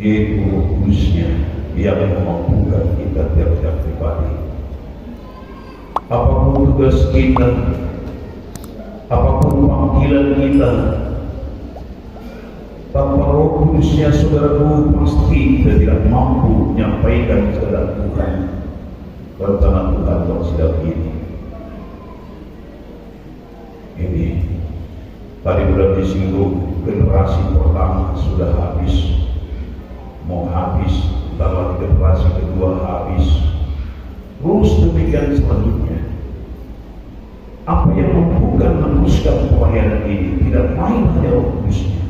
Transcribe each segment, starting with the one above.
yaitu kudusnya yang memampukan kita tiap-tiap pribadi. Apapun tugas kita, apapun panggilan kita, tanpa Roh Kudusnya, saudaraku, pasti kita tidak mampu menyampaikan kepada Tuhan rencana Tuhan dalam sidang ini. Ini tadi sudah disinggung, generasi pertama sudah habis, mau habis, bentar lagi generasi kedua habis, terus demikian selanjutnya. Apa yang membuka meneruskan pelayanan ini tidak lain hanya Roh Kudusnya.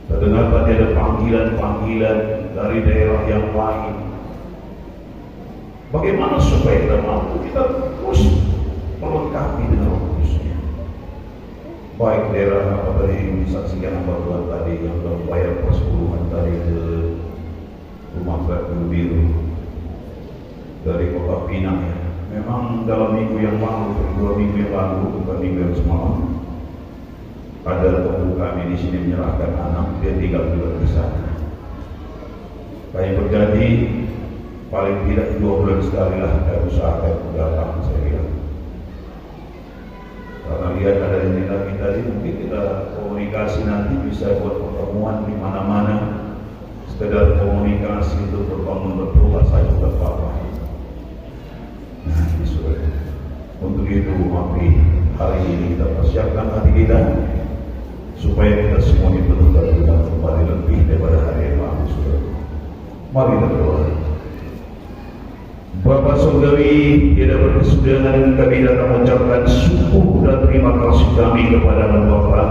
Kita dengar tadi ada panggilan-panggilan dari daerah yang lain. Bagaimana supaya kita mampu? Kita terus melengkapi dengan Roh Kudusnya. Baik daerah apa tadi disaksikan apa Tuhan tadi yang telah bayar persepuluhan tadi ke rumah Guru Biru dari Kota Pinang ya. Memang dalam minggu yang lalu, 2 minggu yang lalu, bukan minggu yang semalam, ada teman kami di sini menyerahkan anak, dia tinggal juga di sana. Kami berjanji paling tidak 2 bulan sekali lah saya usahakan datang, saya bilang. Karena lihat ada jendela kita tadi, mungkin kita komunikasi nanti bisa buat pertemuan di mana-mana. Sekedar komunikasi untuk berbangun berdoa saja buat Bapak. Nah, saudara. Untuk itu mari hari ini kita persiapkan hati kita supaya kita semua diperlukan Tuhan kembali lebih daripada hari yang lalu, saudara. Mari kita berdoa. Bapak Saudari, tidak berkesudahan kami datang mengucapkan syukur dan terima kasih kami kepada Bapak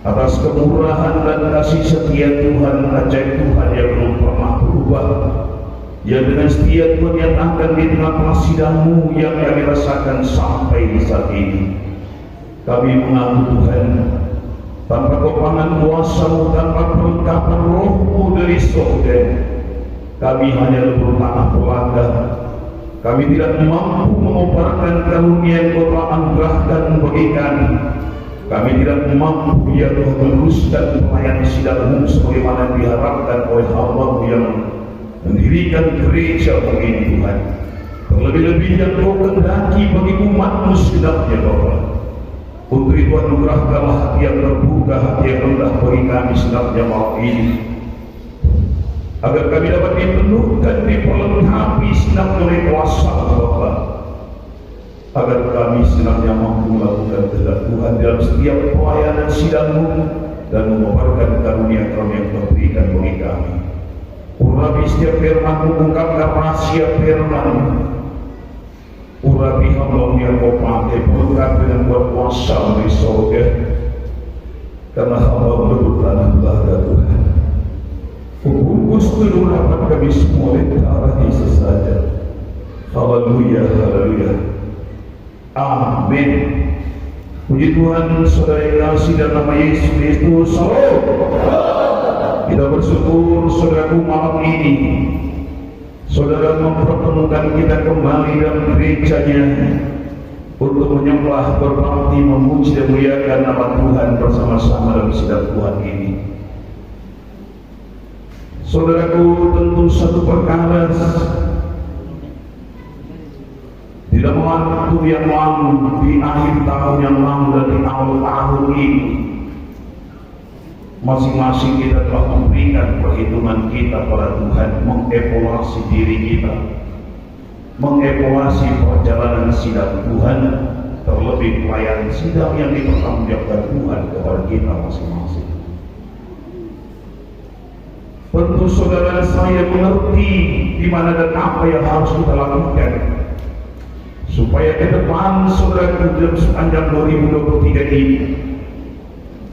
atas kemurahan dan kasih setia Tuhan, ajaib Tuhan yang belum pernah berubah, yang dengan setia Tuhan yang akan di tengah sidang-Mu yang kami rasakan sampai saat ini. Kami mengaku Tuhan, tanpa kopangan kuasa-Mu, tanpa perlengkapan Roh-Mu dari surga, kami hanya lebur tanah belaka. Kami tidak mampu mengobarkan karunia yang Kau telah anugerahkan bagi kami. Kami tidak mampu ya Tuhan meneruskan pelayanan sidang-Mu sebagaimana diharapkan oleh hamba-Mu yang mendirikan gereja begini Tuhan. Terlebih-lebih yang Kau kehendaki bagi umat-Mu segenapnya Bapa. Untuk itu anugerahkanlah hati yang terbuka, hati yang rendah bagi kami segenapnya malam ini, agar kami dapat dipenuhkan, diperlengkapi segenap oleh kuasa Bapa, agar kami segenapnya mampu melakukan kehendak Tuhan dalam setiap pelayanan sidang-Mu dan mengobarkan karunia-karunia yang Kau berikan bagi kami. Urapi setiap firman-Mu, ungkapkan rahasia firman-Mu. Urapi hamba-Mu yang Kau pakai, berkat dengan buat kuasa dari surga, karena hamba-Mu lebur tanah belaka Tuhan. Bungkus seluruh rapat kami semua oleh darah Yesus saja. Haleluya, haleluya. Amin. Puji Tuhan, saudara yang kasih dalam nama Yesus Kristus. Kita bersyukur saudaraku malam ini saudara mempertemukan kita kembali dalam gerejanya untuk menyembah, berbakti, memuji dan muliakan nama Tuhan bersama-sama dalam sidang Tuhan ini. Saudaraku, tentu satu perkara di dalam waktu yang lalu, di akhir tahun yang lalu dan di awal tahun ini, masing-masing kita telah memberikan perhitungan kita pada Tuhan, mengevaluasi diri kita, mengevaluasi perjalanan sidang Tuhan, terlebih pelayanan sidang yang dipertanggungjawabkan Tuhan kepada kita masing-masing. Tentu saudara saya mengerti di mana dan apa yang harus kita lakukan supaya ke depan saudara dalam sepanjang 2023 ini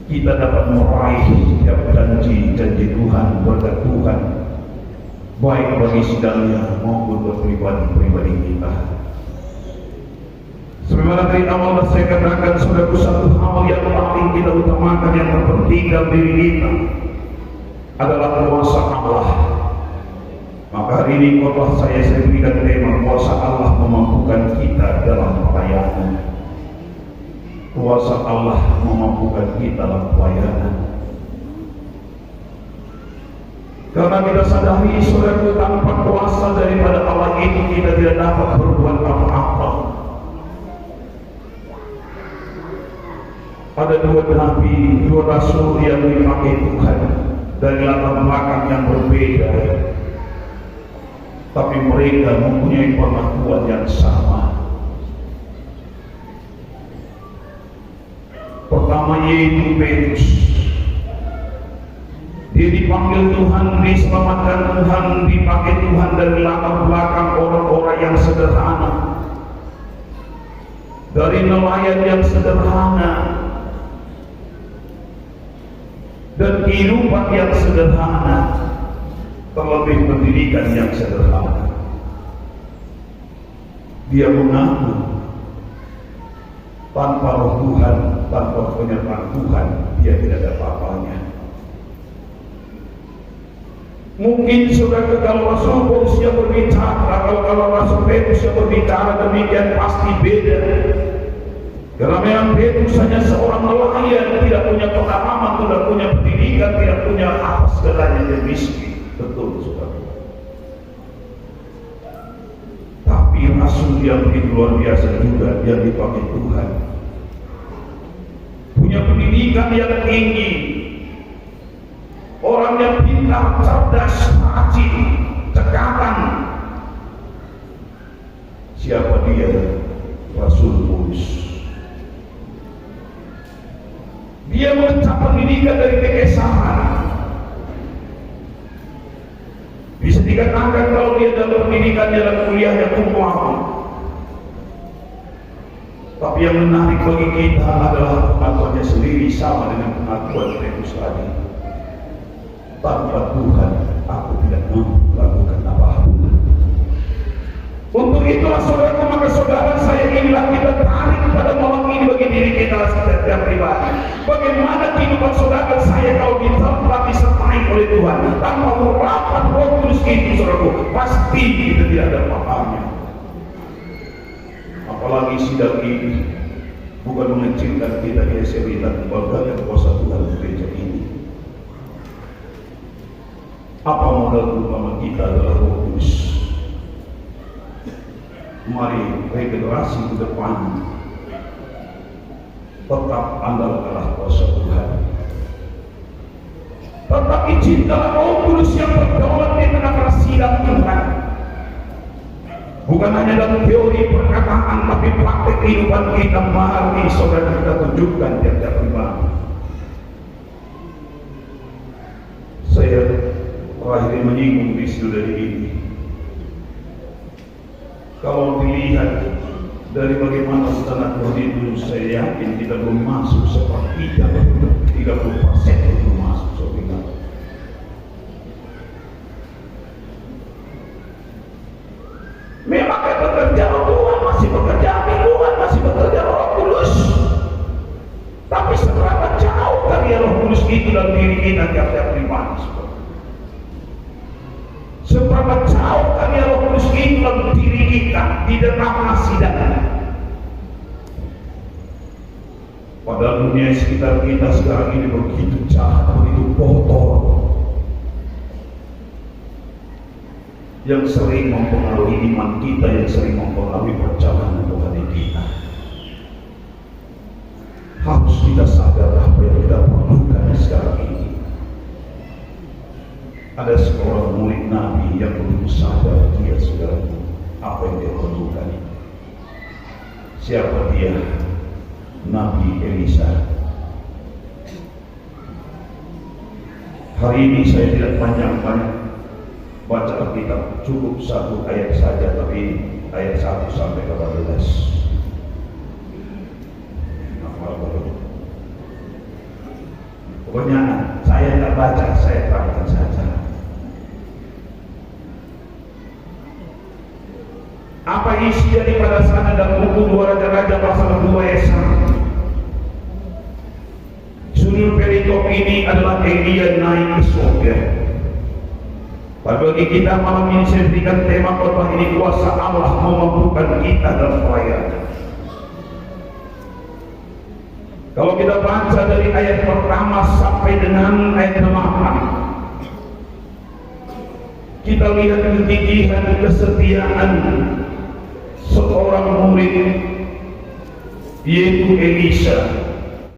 kita dapat meraih setiap janji Tuhan, berkat Tuhan, baik bagi sidangnya maupun buat pribadi kita. Sebagaimana dari awal saya katakan, saudaraku, satu hal yang paling kita utamakan, yang terpenting dalam diri kita adalah kuasa Allah. Maka hari ini khotbah saya berikan tema kuasa Allah memampukan kita dalam pelayanan. Kuasa Allah memampukan kita dalam pelayanan. Karena kita sadari saudaraku, tanpa kuasa daripada Allah itu kita tidak dapat berbuat apa-apa. Ada dua nabi, dua rasul yang dipakai Tuhan dari latar belakang yang berbeda, tapi mereka mempunyai pengakuan yang sama. Pertama yaitu Petrus. Dia dipanggil Tuhan, diselamatkan Tuhan, dipakai Tuhan dari latar belakang orang-orang yang sederhana, dari nelayan yang sederhana dan kehidupan yang sederhana, terlebih pendidikan yang sederhana. Dia mengaku tanpa roh Tuhan, tanpa penyertaan Tuhan, dia tidak ada apa-apanya. Mungkin saudara, kalau Rasul Paulus yang berbicara, kalau Rasul Petrus yang berbicara demikian pasti beda. Karena memang Petrus hanya seorang nelayan, tidak punya pengalaman, tidak punya pendidikan, tidak punya apa segalanya, dia miskin. Betul saudara. Tapi Rasul yang begitu luar biasa juga, yang dipakai Tuhan, punya pendidikan yang tinggi, orang yang pintar, cerdas, rajin, cekatan. Siapa dia? Rasul Paulus. Dia mencap pendidikan dari kekesahan. Bisa dikatakan kalau dia dalam pendidikan dalam kuliahnya kumlaut. Tapi yang menarik bagi kita adalah pengakuannya sendiri sama dengan pengakuan Petrus tadi. Tanpa Tuhan, aku tidak mampu melakukan apapun. Untuk itulah saudara, maka saudara, saya inilah kita tarik pada malam ini bagi diri kita setiap pribadi. Bagaimana kehidupan saudara saya kalau diterpa disertai oleh Tuhan, tanpa urapan Roh Kudus itu, saudaraku, pasti kita tidak ada apa-apanya. Apalagi sidang ini bukan mengecilkan kita di SMI, dan membanggakan kuasa Tuhan di gereja ini. Apa modal utama kita adalah Roh Kudus. Mari regenerasi ke depan tetap andalkanlah kuasa Tuhan. Tetap izinkanlah Roh Kudus yang berdaulat di tengah sidang Tuhan. Bukan hanya dalam teori perkataan, tapi praktek kehidupan kita. Mari saudara kita tunjukkan tiap-tiap pribadi. Saya terakhir menyinggung di saudara ini. Kalau dilihat dari bagaimana standar itu, saya yakin kita belum masuk sepertiga, 30% belum masuk saudara. Memang bekerja Tuhan, masih bekerja Tuhan, masih bekerja Roh Kudus. Tapi seberapa jauh karya Roh Kudus itu dalam diri kita tiap-tiap pribadi. Seberapa jauh karya Roh Kudus itu dalam diri kita di dalam sidang. Padahal dunia sekitar kita sekarang ini begitu jahat, begitu kotor, yang sering mempengaruhi iman kita, yang sering mempengaruhi perjalanan rohani kita. Harus kita sadar apa yang kita perlukan sekarang ini. Ada seorang murid Nabi yang belum sadar dia saudara apa yang dia perlukan. Siapa dia? Nabi Elisa. Hari ini saya tidak panjang-panjang baca Alkitab, cukup satu ayat saja, tapi ayat 1 sampai 14. Pokoknya saya tidak baca, saya terangkan saja. Apa isi daripada sana dalam buku 2 Raja-Raja pasal 2 ayat 1. Judul perikop ini adalah Elia naik ke surga. Bagi kita malam ini saya berikan tema khotbah ini, kuasa Allah memampukan kita dalam pelayanan. Kalau kita baca dari ayat pertama sampai dengan ayat 8, kita lihat kegigihan kesetiaan seorang murid, yaitu Elisa.